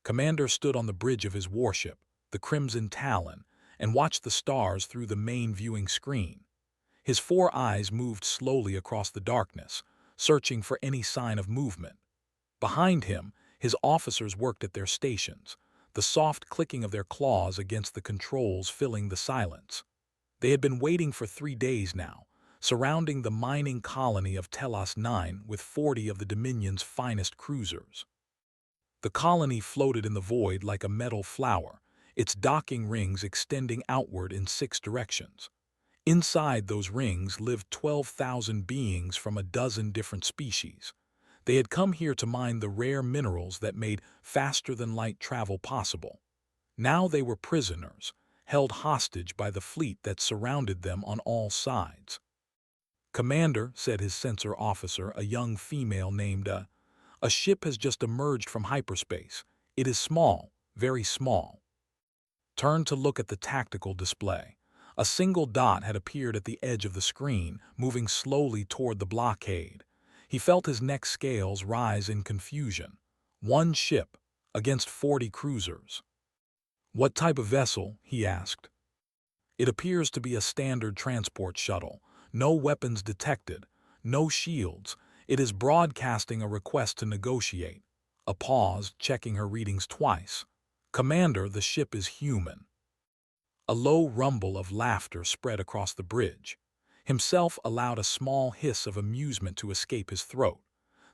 Commander stood on the bridge of his warship, the Crimson Talon, and watched the stars through the main viewing screen. His four eyes moved slowly across the darkness, searching for any sign of movement. Behind him, his officers worked at their stations, the soft clicking of their claws against the controls filling the silence. They had been waiting for 3 days now, surrounding the mining colony of Telos 9 with 40 of the Dominion's finest cruisers. The colony floated in the void like a metal flower, its docking rings extending outward in 6 directions. Inside those rings lived 12,000 beings from a dozen different species. They had come here to mine the rare minerals that made faster-than-light travel possible. Now they were prisoners, held hostage by the fleet that surrounded them on all sides. "Commander," said his sensor officer, a young female named a ship has just emerged from hyperspace. It is small, very small. Turned to look at the tactical display. A single dot had appeared at the edge of the screen, moving slowly toward the blockade. He felt his neck scales rise in confusion. 1 ship against 40 cruisers. "What type of vessel?" he asked. "It appears to be a standard transport shuttle. No weapons detected, no shields. It is broadcasting a request to negotiate." A pause, checking her readings twice. "Commander, the ship is human." A low rumble of laughter spread across the bridge. Himself allowed a small hiss of amusement to escape his throat.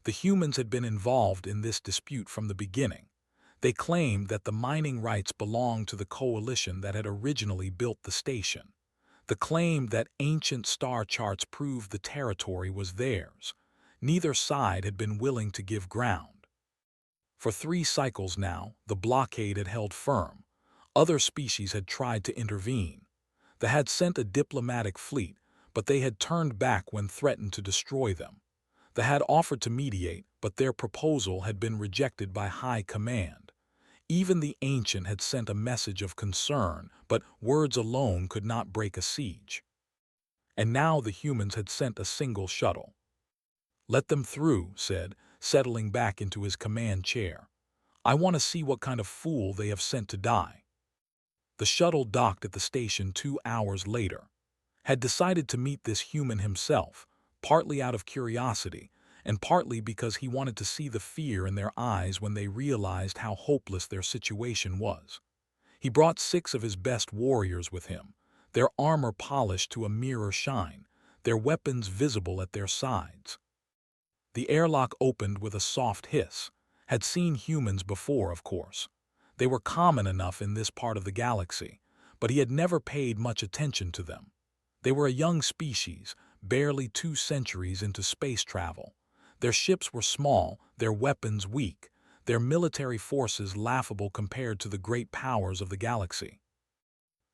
The humans had been involved in this dispute from the beginning. They claimed that the mining rights belonged to the coalition that had originally built the station. The claim that ancient star charts proved the territory was theirs. Neither side had been willing to give ground. For 3 cycles now, the blockade had held firm. Other species had tried to intervene. They had sent a diplomatic fleet, but they had turned back when threatened to destroy them. They had offered to mediate, but their proposal had been rejected by high command. Even the Ancient had sent a message of concern, but words alone could not break a siege. And now the humans had sent a single shuttle. "Let them through," said, settling back into his command chair. "I want to see what kind of fool they have sent to die." The shuttle docked at the station 2 hours later. Had decided to meet this human himself, partly out of curiosity, and partly because he wanted to see the fear in their eyes when they realized how hopeless their situation was. He brought 6 of his best warriors with him, their armor polished to a mirror shine, their weapons visible at their sides. The airlock opened with a soft hiss. Had seen humans before, of course. They were common enough in this part of the galaxy, but he had never paid much attention to them. They were a young species, barely 2 centuries into space travel. Their ships were small, their weapons weak, their military forces laughable compared to the great powers of the galaxy.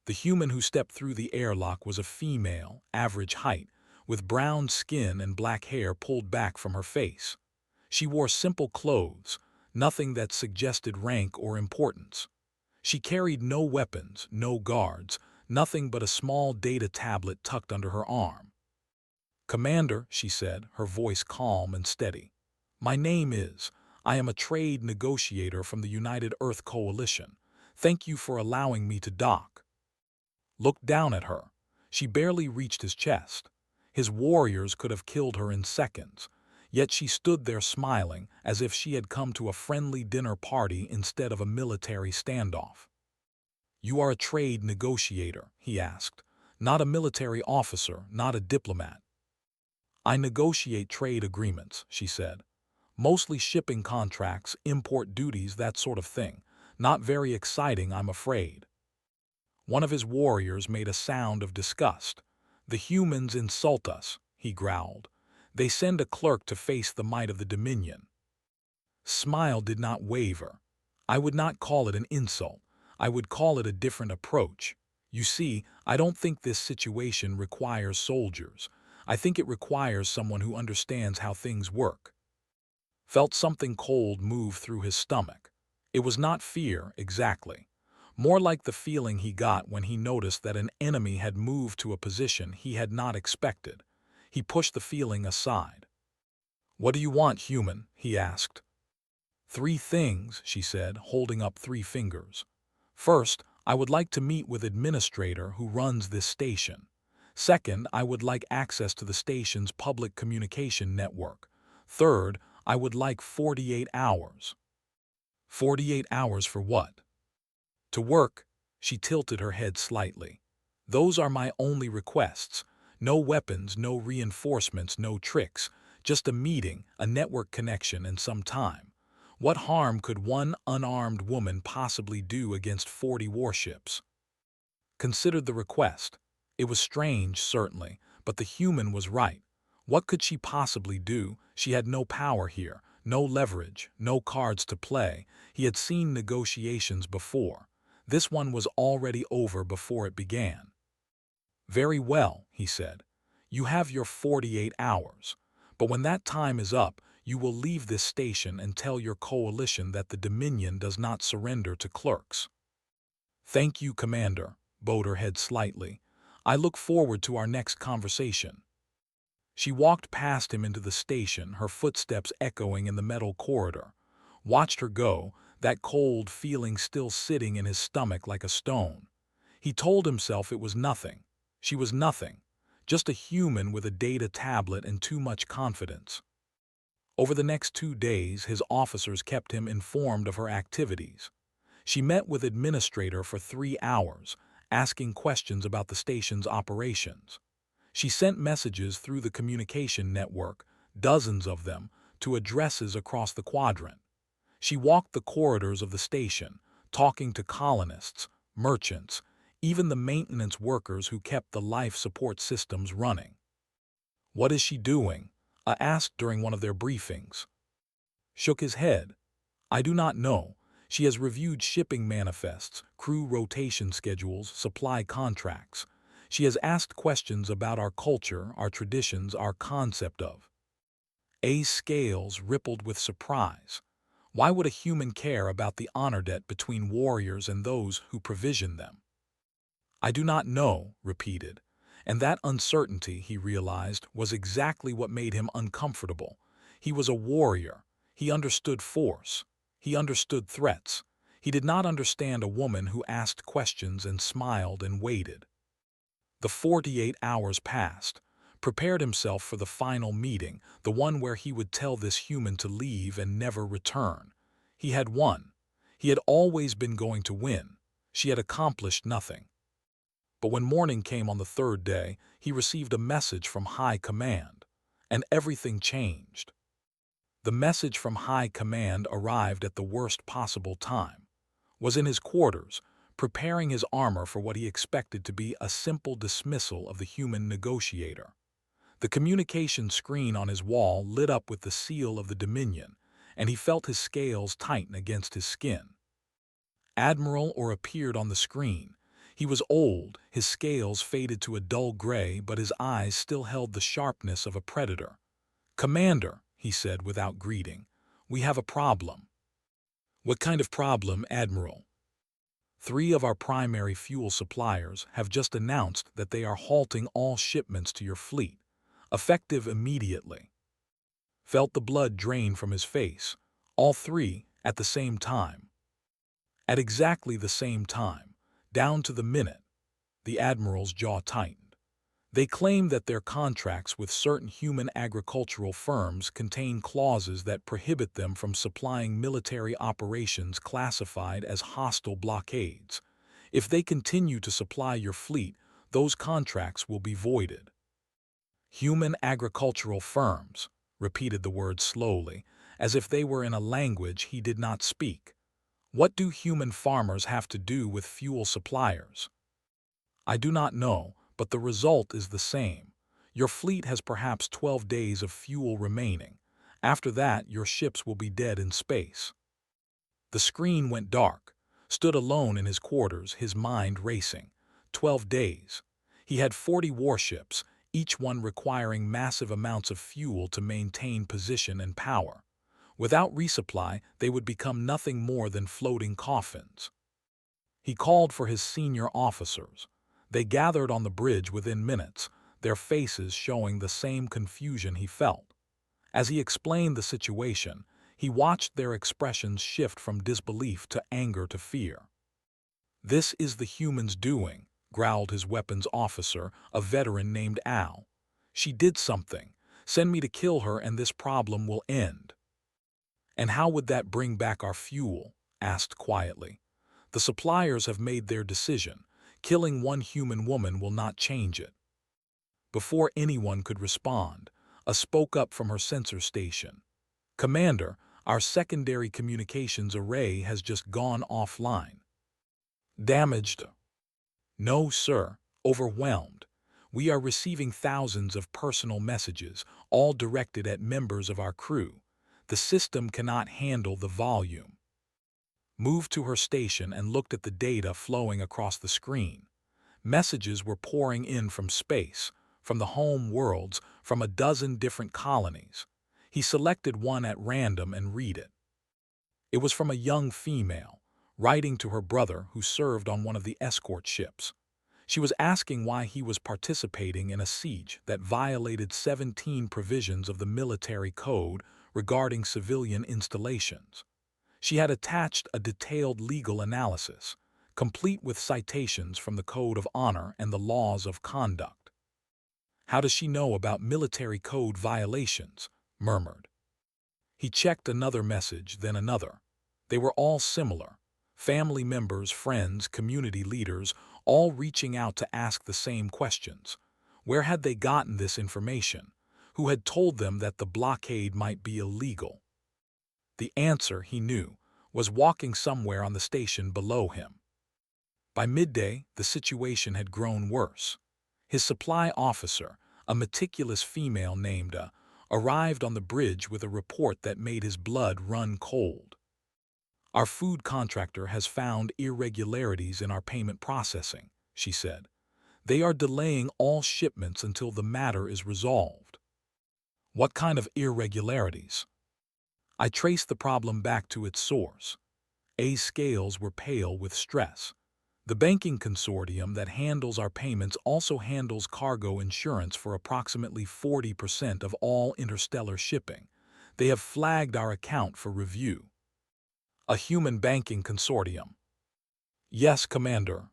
The human who stepped through the airlock was a female, average height, with brown skin and black hair pulled back from her face. She wore simple clothes, nothing that suggested rank or importance. She carried no weapons, no guards, nothing but a small data tablet tucked under her arm. "Commander," she said, her voice calm and steady. "My name is. I am a trade negotiator from the United Earth Coalition. Thank you for allowing me to dock." Looked down at her. She barely reached his chest. His warriors could have killed her in seconds. Yet she stood there smiling, as if she had come to a friendly dinner party instead of a military standoff. "You are a trade negotiator?" he asked. "Not a military officer, not a diplomat." "I negotiate trade agreements," she said. "Mostly shipping contracts, import duties, that sort of thing. Not very exciting, I'm afraid." One of his warriors made a sound of disgust. "The humans insult us," he growled. "They send a clerk to face the might of the Dominion." Smile did not waver. "I would not call it an insult. I would call it a different approach. You see, I don't think this situation requires soldiers. I think it requires someone who understands how things work." Felt something cold move through his stomach. It was not fear, exactly. More like the feeling he got when he noticed that an enemy had moved to a position he had not expected. He pushed the feeling aside. "What do you want, human?" he asked. "3 things," she said, holding up 3 fingers. "First, I would like to meet with administrator who runs this station. Second, I would like access to the station's public communication network. Third, I would like 48 hours." 48 hours for what? To work. She tilted her head slightly. "Those are my only requests. No weapons, no reinforcements, no tricks. Just a meeting, a network connection, and some time. What harm could one unarmed woman possibly do against 40 warships?" Considered the request. It was strange, certainly, but the human was right. What could she possibly do? She had no power here, no leverage, no cards to play. He had seen negotiations before. This one was already over before it began. "Very well," he said. "You have your 48 hours. But when that time is up, you will leave this station and tell your coalition that the Dominion does not surrender to clerks." "Thank you, Commander," bowed her head slightly. "I look forward to our next conversation." She walked past him into the station, her footsteps echoing in the metal corridor. Watched her go, that cold feeling still sitting in his stomach like a stone. He told himself it was nothing. She was nothing. Just a human with a data tablet and too much confidence. Over the next 2 days, his officers kept him informed of her activities. She met with administrator for 3 hours, asking questions about the station's operations. She sent messages through the communication network, dozens of them, to addresses across the quadrant. She walked the corridors of the station, talking to colonists, merchants, even the maintenance workers who kept the life support systems running. "What is she doing?" I asked during one of their briefings. Shook his head. "I do not know. She has reviewed shipping manifests, crew rotation schedules, supply contracts. She has asked questions about our culture, our traditions, our concept of." A's scales rippled with surprise. Why would a human care about the honor debt between warriors and those who provision them? "I do not know," repeated. And that uncertainty, he realized, was exactly what made him uncomfortable. He was a warrior. He understood force. He understood threats. He did not understand a woman who asked questions and smiled and waited. The 48 hours passed. Prepared himself for the final meeting, the one where he would tell this human to leave and never return. He had won. He had always been going to win. She had accomplished nothing. But when morning came on the 3rd day, he received a message from High Command. And everything changed. The message from High Command arrived at the worst possible time. Was in his quarters, preparing his armor for what he expected to be a simple dismissal of the human negotiator. The communication screen on his wall lit up with the seal of the Dominion, and he felt his scales tighten against his skin. Admiral or appeared on the screen. He was old, his scales faded to a dull gray, but his eyes still held the sharpness of a predator. "Commander," he said without greeting, "we have a problem." "What kind of problem, Admiral?" 3 of our primary fuel suppliers have just announced that they are halting all shipments to your fleet, effective immediately. Felt the blood drain from his face. All 3 at the same time. At exactly the same time, down to the minute. The Admiral's jaw tightened. They claim that their contracts with certain human agricultural firms contain clauses that prohibit them from supplying military operations classified as hostile blockades. If they continue to supply your fleet, those contracts will be voided. "Human agricultural firms," repeated the word slowly, as if they were in a language he did not speak. "What do human farmers have to do with fuel suppliers?" "I do not know, but the result is the same. Your fleet has perhaps 12 days of fuel remaining. After that, your ships will be dead in space." The screen went dark. Stood alone in his quarters, his mind racing. 12 days. He had 40 warships, each one requiring massive amounts of fuel to maintain position and power. Without resupply, they would become nothing more than floating coffins. He called for his senior officers. They gathered on the bridge within minutes, their faces showing the same confusion he felt. As he explained the situation, He watched their expressions shift from disbelief to anger to fear. "This is the human's doing," growled his weapons officer, a veteran named Al. "She did something. Send me to kill her and this problem will end." "And how would that bring back our fuel?" asked quietly. "The suppliers have made their decision. Killing one human woman will not change it." Before anyone could respond, a spoke up from her sensor station. "Commander, our secondary communications array has just gone offline." "Damaged?" "No, sir. Overwhelmed. We are receiving thousands of personal messages, all directed at members of our crew. The system cannot handle the volume." Moved to her station and looked at the data flowing across the screen. Messages were pouring in from space, from the home worlds, from a dozen different colonies. He selected one at random and read it. It was from a young female, writing to her brother who served on one of the escort ships. She was asking why he was participating in a siege that violated 17 provisions of the military code regarding civilian installations. She had attached a detailed legal analysis, complete with citations from the Code of Honor and the laws of conduct. "How does she know about military code violations?" murmured. He checked another message, then another. They were all similar. Family members, friends, community leaders, all reaching out to ask the same questions. Where had they gotten this information? Who had told them that the blockade might be illegal? The answer, he knew, was walking somewhere on the station below him. By midday, the situation had grown worse. His supply officer, a meticulous female named arrived on the bridge with a report that made his blood run cold. "Our food contractor has found irregularities in our payment processing," she said. "They are delaying all shipments until the matter is resolved." "What kind of irregularities?" I traced the problem back to its source. A's scales were pale with stress. "The banking consortium that handles our payments also handles cargo insurance for approximately 40% of all interstellar shipping. They have flagged our account for review." "A human banking consortium?" "Yes, Commander."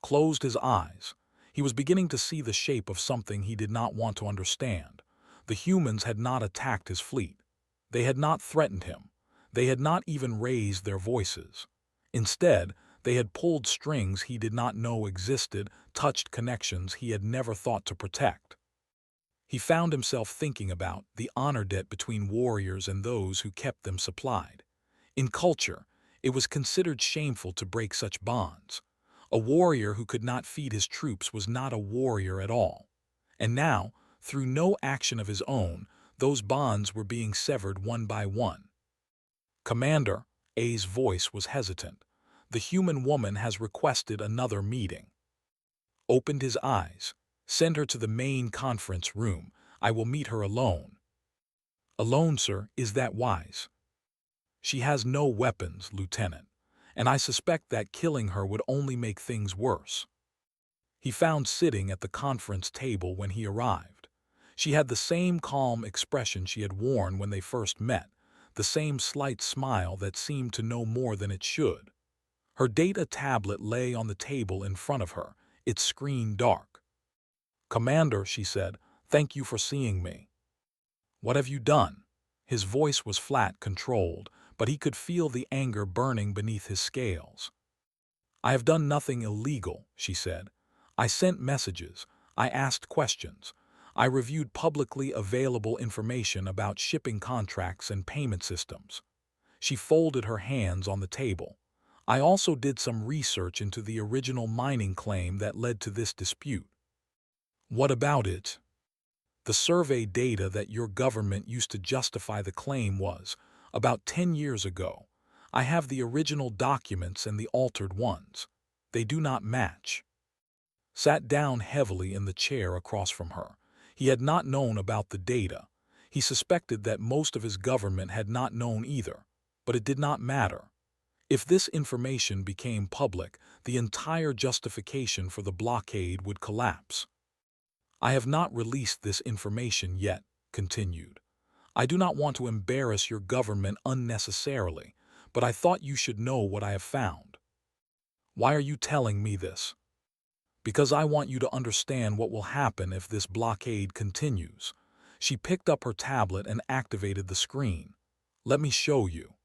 Closed his eyes. He was beginning to see the shape of something he did not want to understand. The humans had not attacked his fleet. They had not threatened him. They had not even raised their voices. Instead, they had pulled strings he did not know existed, touched connections he had never thought to protect. He found himself thinking about the honor debt between warriors and those who kept them supplied. In culture, it was considered shameful to break such bonds. A warrior who could not feed his troops was not a warrior at all. And now, through no action of his own, those bonds were being severed one by one. "Commander," A's voice was hesitant. "The human woman has requested another meeting." Opened his eyes. "Send her to the main conference room. I will meet her alone." "Alone, sir? Is that wise?" "She has no weapons, Lieutenant, and I suspect that killing her would only make things worse." He found sitting at the conference table when he arrived. She had the same calm expression she had worn when they first met, the same slight smile that seemed to know more than it should. Her data tablet lay on the table in front of her, its screen dark. "Commander," she said, "thank you for seeing me." "What have you done?" His voice was flat, controlled, but he could feel the anger burning beneath his scales. "I have done nothing illegal," she said. "I sent messages. I asked questions. I reviewed publicly available information about shipping contracts and payment systems." She folded her hands on the table. "I also did some research into the original mining claim that led to this dispute." "What about it?" "The survey data that your government used to justify the claim was about 10 years ago. I have the original documents and the altered ones. They do not match." Sat down heavily in the chair across from her. He had not known about the data. He suspected that most of his government had not known either, but it did not matter. If this information became public, the entire justification for the blockade would collapse. "I have not released this information yet," continued. I do not want to embarrass your government unnecessarily, but I thought you should know what I have found. Why are you telling me this? Because I want you to understand what will happen if this blockade continues. She picked up her tablet and activated the screen. Let me show you.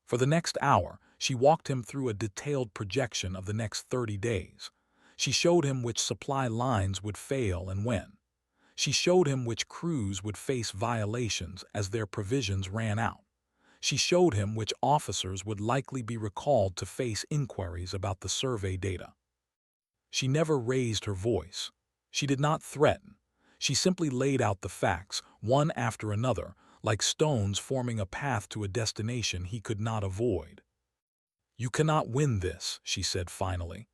For the next hour, she walked him through a detailed projection of the next 30 days. She showed him which supply lines would fail and when. She showed him which crews would face violations as their provisions ran out. She showed him which officers would likely be recalled to face inquiries about the survey data. She never raised her voice. She did not threaten. She simply laid out the facts, one after another, like stones forming a path to a destination he could not avoid. You cannot win this, she said finally.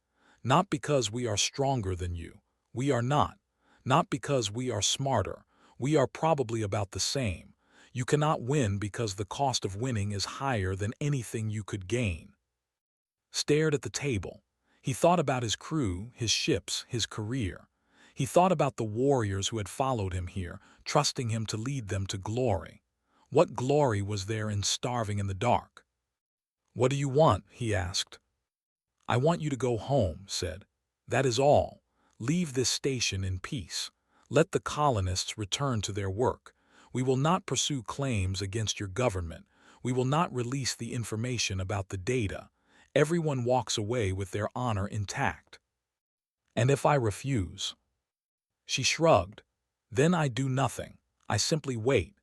Not because we are stronger than you. We are not. Not because we are smarter. We are probably about the same. You cannot win because the cost of winning is higher than anything you could gain. Stared at the table. He thought about his crew, his ships, his career. He thought about the warriors who had followed him here, trusting him to lead them to glory. What glory was there in starving in the dark? What do you want? He asked. I want you to go home, said. That is all. Leave this station in peace. Let the colonists return to their work. We will not pursue claims against your government. We will not release the information about the data. Everyone walks away with their honor intact. And if I refuse? She shrugged. Then I do nothing. I simply wait.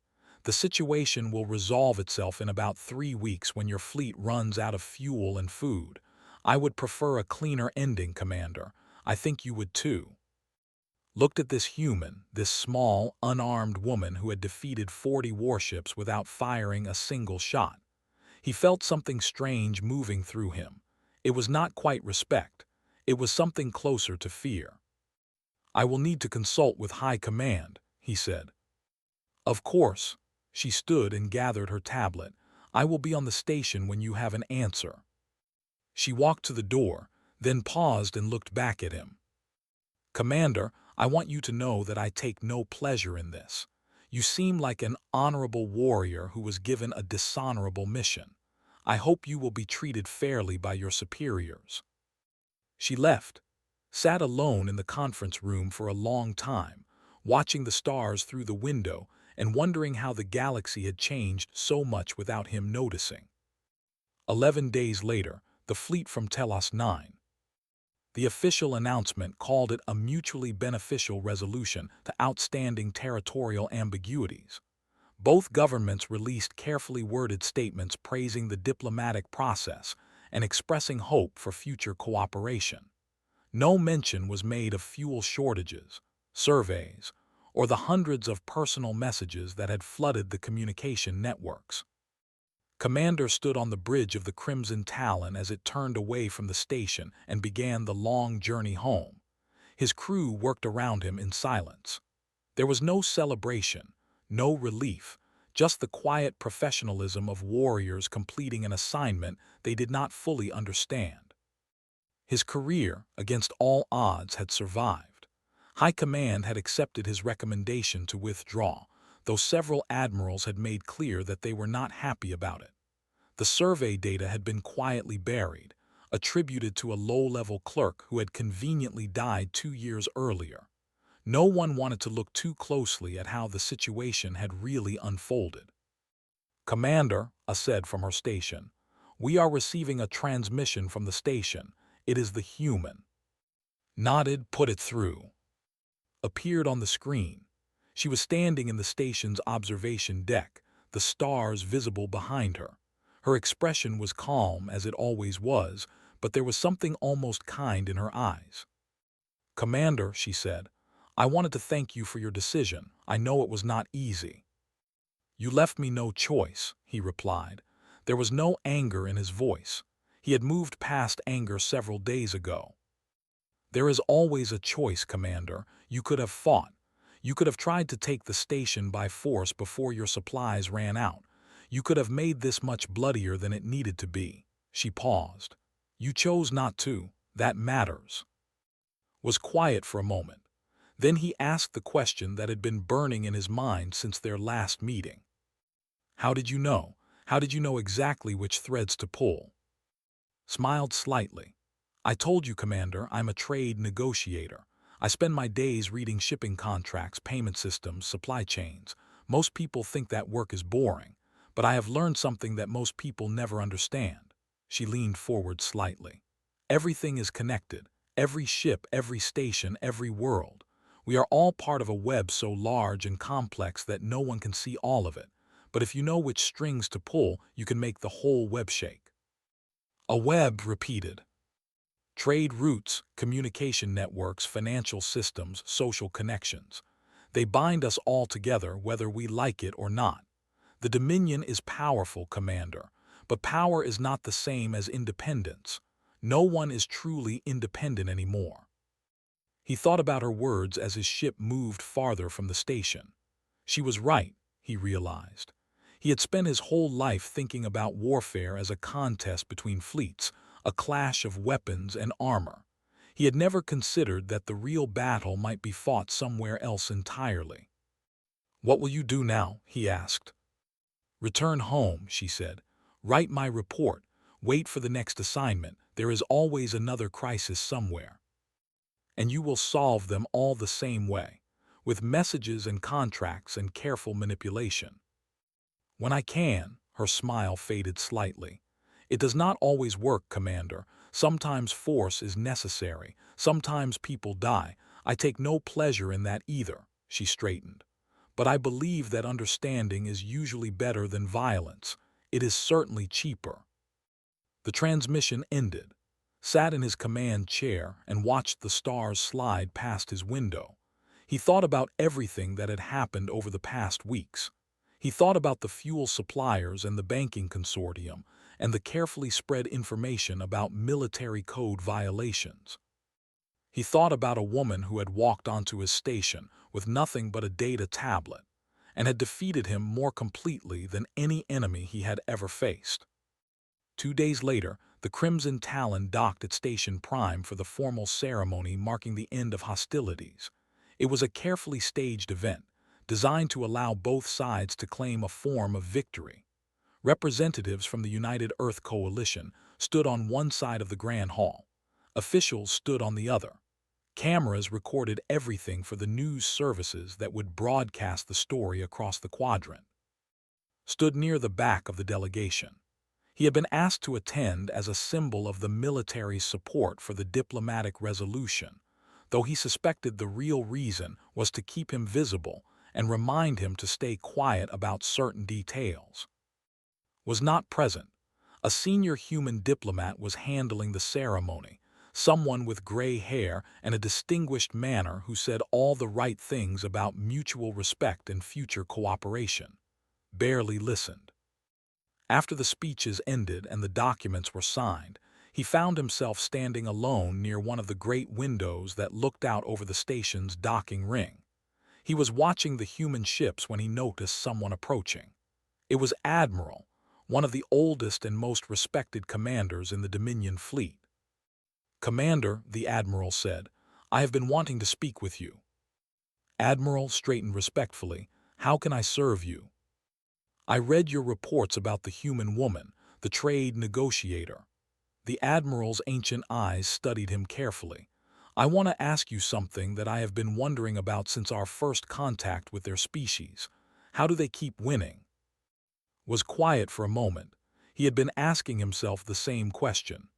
The situation will resolve itself in about 3 weeks when your fleet runs out of fuel and food. I would prefer a cleaner ending, Commander. I think you would too. Looked at this human, this small, unarmed woman who had defeated 40 warships without firing a single shot. He felt something strange moving through him. It was not quite respect. It was something closer to fear. I will need to consult with High Command, he said. Of course. She stood and gathered her tablet. I will be on the station when you have an answer. She walked to the door, then paused and looked back at him. Commander, I want you to know that I take no pleasure in this. You seem like an honorable warrior who was given a dishonorable mission. I hope you will be treated fairly by your superiors. She left, sat alone in the conference room for a long time, watching the stars through the window and wondering how the galaxy had changed so much without him noticing. 11 days later, the fleet from Telos 9. The official announcement called it a mutually beneficial resolution to outstanding territorial ambiguities. Both governments released carefully worded statements praising the diplomatic process and expressing hope for future cooperation. No mention was made of fuel shortages, surveys, or the hundreds of personal messages that had flooded the communication networks. Commander stood on the bridge of the Crimson Talon as it turned away from the station and began the long journey home. His crew worked around him in silence. There was no celebration, no relief, just the quiet professionalism of warriors completing an assignment they did not fully understand. His career, against all odds, had survived. High Command had accepted his recommendation to withdraw, though several admirals had made clear that they were not happy about it. The survey data had been quietly buried, attributed to a low-level clerk who had conveniently died 2 years earlier. No one wanted to look too closely at how the situation had really unfolded. Commander, said from her station, we are receiving a transmission from the station. It is the human. Nodded, put it through. Appeared on the screen. She was standing in the station's observation deck, the stars visible behind her. Her expression was calm, as it always was, but there was something almost kind in her eyes. Commander, she said, I wanted to thank you for your decision. I know it was not easy. You left me no choice, he replied. There was no anger in his voice. He had moved past anger several days ago. There is always a choice, Commander. You could have fought. You could have tried to take the station by force before your supplies ran out. You could have made this much bloodier than it needed to be. She paused. You chose not to. That matters. Was quiet for a moment. Then he asked the question that had been burning in his mind since their last meeting. How did you know? How did you know exactly which threads to pull? Smiled slightly. I told you, Commander, I'm a trade negotiator. I spend my days reading shipping contracts, payment systems, supply chains. Most people think that work is boring, but I have learned something that most people never understand. She leaned forward slightly. Everything is connected. Every ship, every station, every world. We are all part of a web so large and complex that no one can see all of it. But if you know which strings to pull, you can make the whole web shake. A web, repeated. Trade routes, communication networks, financial systems, social connections. They bind us all together whether we like it or not. The Dominion is powerful, Commander, but power is not the same as independence. No one is truly independent anymore. He thought about her words as his ship moved farther from the station. She was right, he realized. He had spent his whole life thinking about warfare as a contest between fleets, a clash of weapons and armor. He had never considered that the real battle might be fought somewhere else entirely. What will you do now? He asked. Return home, she said. Write my report. Wait for the next assignment. There is always another crisis somewhere. And you will solve them all the same way, with messages and contracts and careful manipulation. When I can, her smile faded slightly. It does not always work, Commander. Sometimes force is necessary. Sometimes people die. I take no pleasure in that either, she straightened. But I believe that understanding is usually better than violence. It is certainly cheaper. The transmission ended. Sat in his command chair and watched the stars slide past his window. He thought about everything that had happened over the past weeks. He thought about the fuel suppliers and the banking consortium, and the carefully spread information about military code violations. He thought about a woman who had walked onto his station with nothing but a data tablet, and had defeated him more completely than any enemy he had ever faced. 2 days later, the Crimson Talon docked at Station Prime for the formal ceremony marking the end of hostilities. It was a carefully staged event, designed to allow both sides to claim a form of victory. Representatives from the United Earth Coalition stood on one side of the Grand Hall. Officials stood on the other. Cameras recorded everything for the news services that would broadcast the story across the quadrant. Stood near the back of the delegation. He had been asked to attend as a symbol of the military's support for the diplomatic resolution, though he suspected the real reason was to keep him visible and remind him to stay quiet about certain details. Was not present. A senior human diplomat was handling the ceremony, someone with gray hair and a distinguished manner who said all the right things about mutual respect and future cooperation. Barely listened. After the speeches ended and the documents were signed, he found himself standing alone near one of the great windows that looked out over the station's docking ring. He was watching the human ships when he noticed someone approaching. It was Admiral, one of the oldest and most respected commanders in the Dominion fleet. Commander, the Admiral said, I have been wanting to speak with you. Admiral straightened respectfully. How can I serve you? I read your reports about the human woman, the trade negotiator. The Admiral's ancient eyes studied him carefully. I want to ask you something that I have been wondering about since our first contact with their species. How do they keep winning? Was quiet for a moment. He had been asking himself the same question.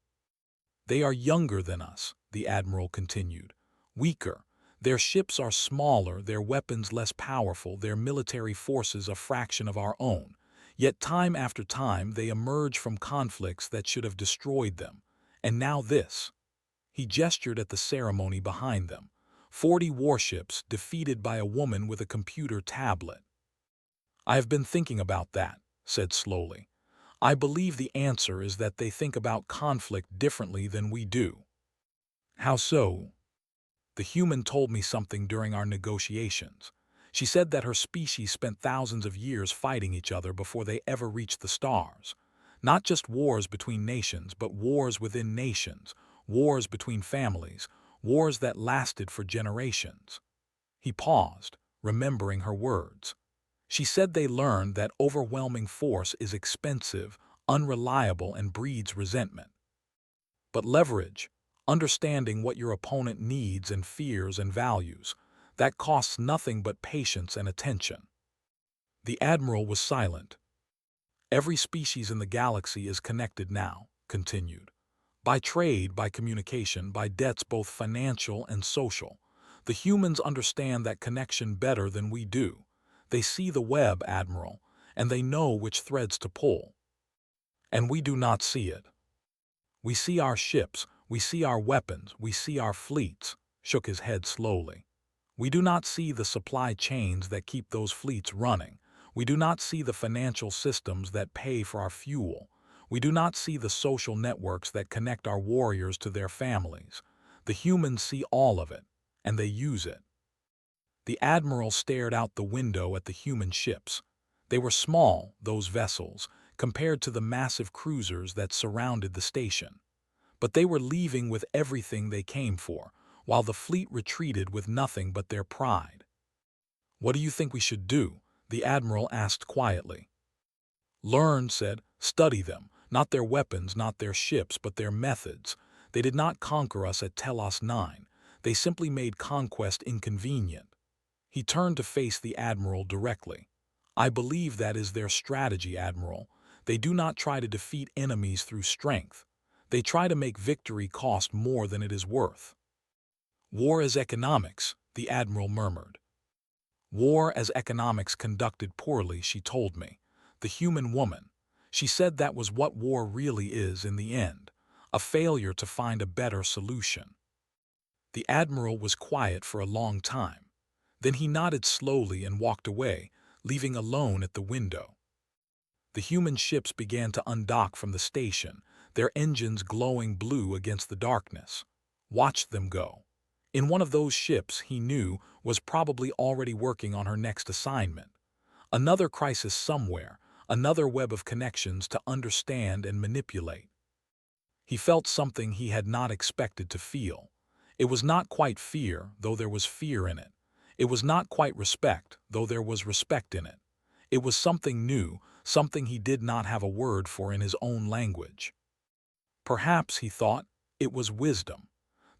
They are younger than us, the Admiral continued. Weaker. Their ships are smaller, their weapons less powerful, their military forces a fraction of our own. Yet time after time they emerge from conflicts that should have destroyed them. And now this. He gestured at the ceremony behind them. 40 warships defeated by a woman with a computer tablet. I have been thinking about that, said slowly. I believe the answer is that they think about conflict differently than we do. How so? The human told me something during our negotiations. She said that her species spent thousands of years fighting each other before they ever reached the stars. Not just wars between nations, but wars within nations, wars between families, wars that lasted for generations. He paused, remembering her words. She said they learned that overwhelming force is expensive, unreliable, and breeds resentment. But leverage, understanding what your opponent needs and fears and values, that costs nothing but patience and attention. The Admiral was silent. Every species in the galaxy is connected now, continued. By trade, by communication, by debts both financial and social. The humans understand that connection better than we do. They see the web, Admiral, and they know which threads to pull. And we do not see it. We see our ships, we see our weapons, we see our fleets, shook his head slowly. We do not see the supply chains that keep those fleets running. We do not see the financial systems that pay for our fuel. We do not see the social networks that connect our warriors to their families. The humans see all of it, and they use it. The Admiral stared out the window at the human ships. They were small, those vessels, compared to the massive cruisers that surrounded the station. But they were leaving with everything they came for, while the fleet retreated with nothing but their pride. "What do you think we should do?" the Admiral asked quietly. "Learn," said, "study them, not their weapons, not their ships, but their methods. They did not conquer us at Telos 9. They simply made conquest inconvenient." He turned to face the Admiral directly. "I believe that is their strategy, Admiral. They do not try to defeat enemies through strength. They try to make victory cost more than it is worth." "War as economics," the Admiral murmured. "War as economics conducted poorly," she told me. "The human woman." She said that was what war really is in the end, a failure to find a better solution. The Admiral was quiet for a long time. Then he nodded slowly and walked away, leaving alone at the window. The human ships began to undock from the station, their engines glowing blue against the darkness. Watched them go. In one of those ships, he knew, was probably already working on her next assignment. Another crisis somewhere, another web of connections to understand and manipulate. He felt something he had not expected to feel. It was not quite fear, though there was fear in it. It was not quite respect, though there was respect in it. It was something new, something he did not have a word for in his own language. Perhaps, he thought, it was wisdom.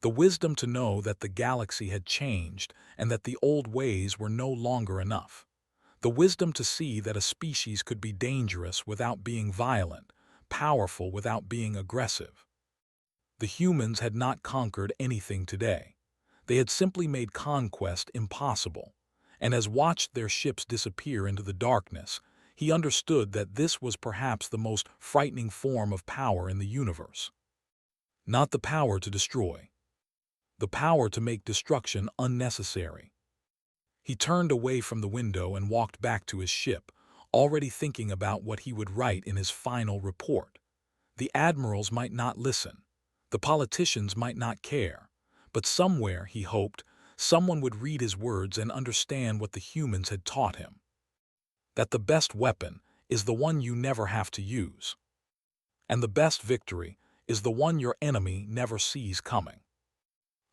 The wisdom to know that the galaxy had changed and that the old ways were no longer enough. The wisdom to see that a species could be dangerous without being violent, powerful without being aggressive. The humans had not conquered anything today. They had simply made conquest impossible, and as watched their ships disappear into the darkness, he understood that this was perhaps the most frightening form of power in the universe. Not the power to destroy. The power to make destruction unnecessary. He turned away from the window and walked back to his ship, already thinking about what he would write in his final report. The admirals might not listen. The politicians might not care. But somewhere, he hoped, someone would read his words and understand what the humans had taught him. That the best weapon is the one you never have to use. And the best victory is the one your enemy never sees coming.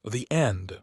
The end.